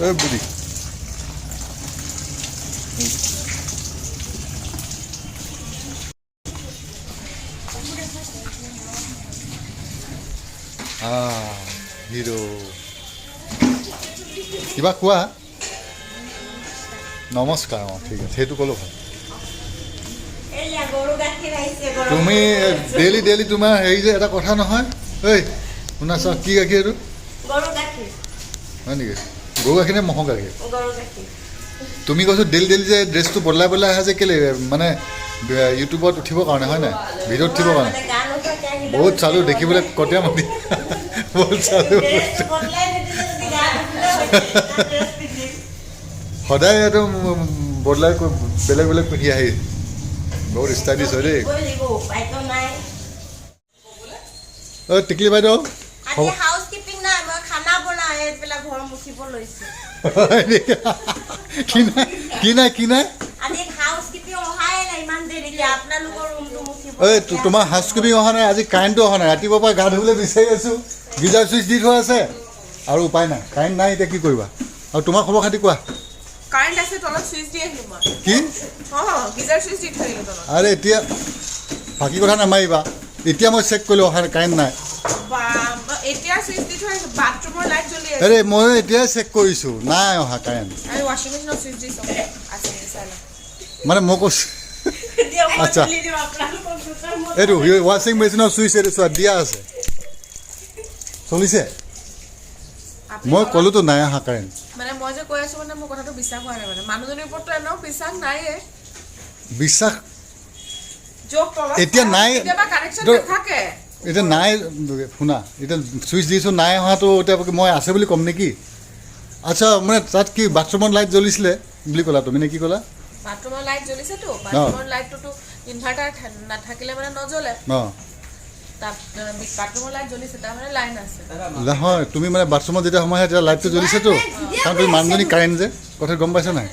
এই বুড়ি হিৰো কিবা কোৱা নমস্কাৰ ঠিক আছে সেইটো ক'লো ভাল তুমি ডেইলি তোমাৰ হেৰি যে এটা কথা নহয় ঐ শুনাছ কি গাখীৰ এইটো হয় নেকি গৰু গাখীৰ নে ম'হৰ গাখীৰ তুমি কৈছোঁ ডেইলি যে ড্ৰেছটো বদলাই আহা যে কেলে মানে ইউটিউবত উঠিবৰ কাৰণে হয় নাই ভিডিঅ'ত উঠিবৰ কাৰণে বহুত চালোঁ দেখিবলৈ কটীয়া মাতি বহুত চালোঁ সদায় এইটো বদলাই বেলেগ পিন্ধি আহি বহুত ষ্টাইলিছ হয় দেই অ' টিকলি বাইদেউ কি নাই ঐ তোমাৰ হাউচকিপিং অহা নাই আজি কাৰেণ্টটো অহা নাই ৰাতিপুৱাৰ পৰা গা ধুবলৈ বিচাৰি আছোঁ গিজাৰ চুইচ দি থোৱা আছে আৰু উপায় নাই কাৰেণ্ট নাই এতিয়া কি কৰিবা আৰু তোমাৰ খবৰ খাতি কোৱা কি আৰে এতিয়া বাকী কথা নামাৰিবা এতিয়া মই চেক কৰিলোঁ অহা কাৰেণ্ট নাই আৰে মই এতিয়াই চেক কৰিছোঁ নাই অহা কাৰেণ্ট মানে মই কৈছোঁ আচ্ছা এইটো ৱাশ্বিং মেচিনৰ চুইচ এইটো চোৱা দিয়া আছে চলিছে মই ক'লোতো নাই অহা কাৰেণ্ট মানে মই যে কৈ আছো মানে মোৰ কথাটো বিশ্বাস হোৱা নাই মানে মানুহজনীৰ ওপৰতো এনেও বিশ্বাস নাইয়ে বিশ্বাস এতিয়া নাই এতিয়া নাই শুনা এতিয়া চুইচ দিছোঁ নাই অহাটো এতিয়া মই আছে বুলি ক'ম নেকি আচ্ছা মানে তাত কি বাথৰুমৰ লাইট জ্বলিছিলে বুলি ক'লা তুমি নে কি ক'লা বাথৰুমৰ লাইট জ্বলিছেতো বাথৰুমৰ লাইটটোতো ইনভাৰ্টাৰ নাথাকিলে মানে নজ্বলে বাথৰুমৰ লাইট জ্বলিছে তাৰমানে লাইন আছে নহয় তুমি মানে বাথৰুমত যেতিয়া সোমাই তেতিয়া লাইটটো জ্বলিছেতো কাৰণ তুমি মানুহজনী কাৰেণ্ট যে কথা গম পাইছা নাই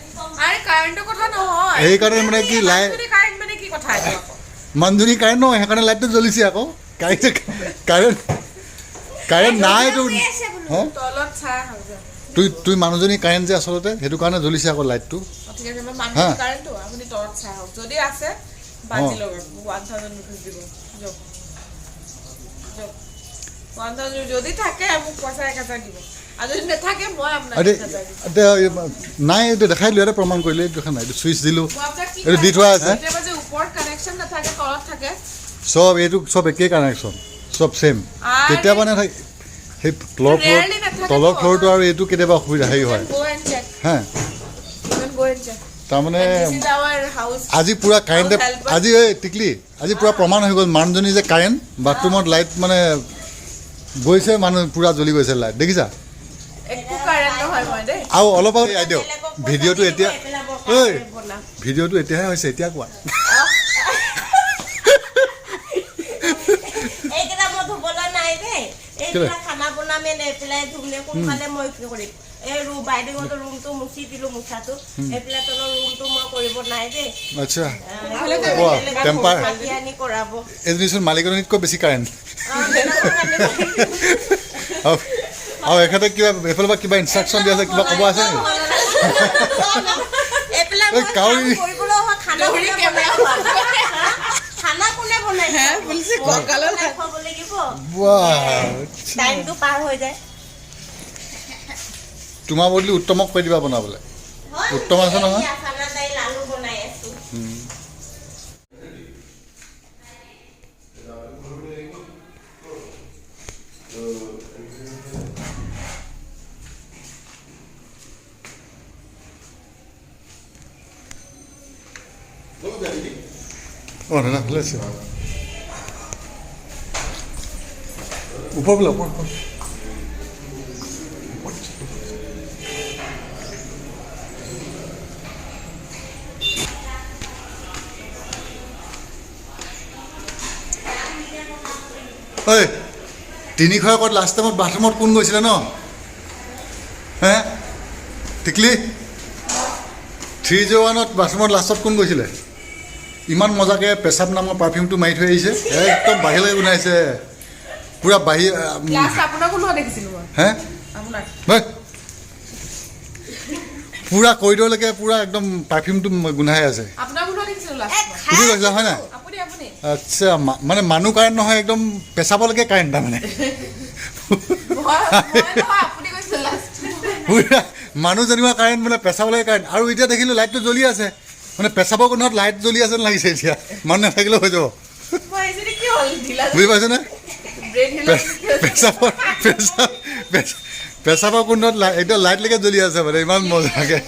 সেইকাৰণে মানে কি লাইট মানুহজনী কাৰেণ্ট নহয় সেইকাৰণে লাইটটো জ্বলিছে আকৌ কাৰেণ্ট নাইতো তুমি মানুহজনী কাৰেণ্ট যে আচলতে সেইটো কাৰণে জ্বলিছে আকৌ লাইটটো যদি থাকে মোক পইচা 1000 দিব আৰু যদি নাথাকে মই আপোনাক নাই এইটো দেখাই দিলোঁ এটা প্ৰমাণ কৰিলে এইটো দেখা নাই এইটো চুইচ দিলোঁ এইটো দি থোৱা আছে ওপৰত কানেকশ্যন নাথাকে তলত থাকে চব এইটো চব একেই কানেকশ্যন চব ছেইম কেতিয়াবা নাথাকে সেই তলৰ ফ্ল'ৰটো আৰু এইটো কেতিয়াবা অসুবিধা হেৰি হয় হা তাৰমানে আজি পূৰা কাৰেণ্টে আজি এই টিকলি আজি পূৰা প্ৰমাণ হৈ গ'ল মানুহজনী যে কাৰেণ্ট বাথৰুমত লাইট মানে গৈছে মানুহ পূৰা জ্বলি গৈছে লাইট দেখিছা আৰু অলপ আগত দিয়ক ভিডিঅ'টো এতিয়া ঐ ভিডিঅ'টো এতিয়াহে হৈছে এতিয়া কোৱা খানা বনামে পেলাই ধুলে কোনফালে মই কি কৰিম এই বাইদেউহঁতৰ ৰুমটো মুচি দিলোঁ মুচাটো এইফালে তলৰ ৰুমটো মই কৰিব নাই দেই আচ্ছা আনি কৰাব এজনীচোন মালিকনীতকৈ বেছি কাৰেণ্ট আৰু এখেতে কিবা এইফালৰ পৰা কিবা ইনষ্ট্ৰাকশ্যন দিয়া আছে কিবা ক'ব আছে তোমাৰ বদলি উত্তমক কৈ দিবা বনাবলৈ উত্তম আছে নহয় Oh, no, listen. ওপৰ বোলে ওপৰ ঐ 300 ক'ত লাষ্ট টাইমত বাথৰুমত কোন গৈছিলে ন হে টিকলি 301ত বাথৰুমত লাষ্টত কোন গৈছিলে ইমান মজাকৈ পেচাব নামৰ পাৰফিউমটো মাৰি থৈ আহিছে একদম বাহিৰলৈ গোন্ধাইছে পুৰা বাহিৰ আপোনাকো ন দেখিছিলোঁ হে পুৰা কৰিডৰলৈকে পুৰা একদম পাৰফিউমটো গোন্ধাই আছে তুমি কৈছিলা হয় নাই আচ্ছা মানে মানুহ কাৰেণ্ট নহয় একদম পেচাবলৈকে কাৰেণ্ট তাৰমানে পুৰা মানুহ যেনিবা কাৰেণ্ট মানে পেচাবলৈকে কাৰেণ্ট আৰু এতিয়া দেখিলোঁ লাইটটো জ্বলি আছে মানে পেচাবৰ গোন্ধত লাইট জ্বলি আছে লাগিছে এতিয়া মানুহ নাথাকিলেও হৈ যাব বুজি পাইছেনে পেচাবৰ গোন্ধত এতিয়া লাইটলৈকে জ্বলি আছে মানে ইমান মজাকৈ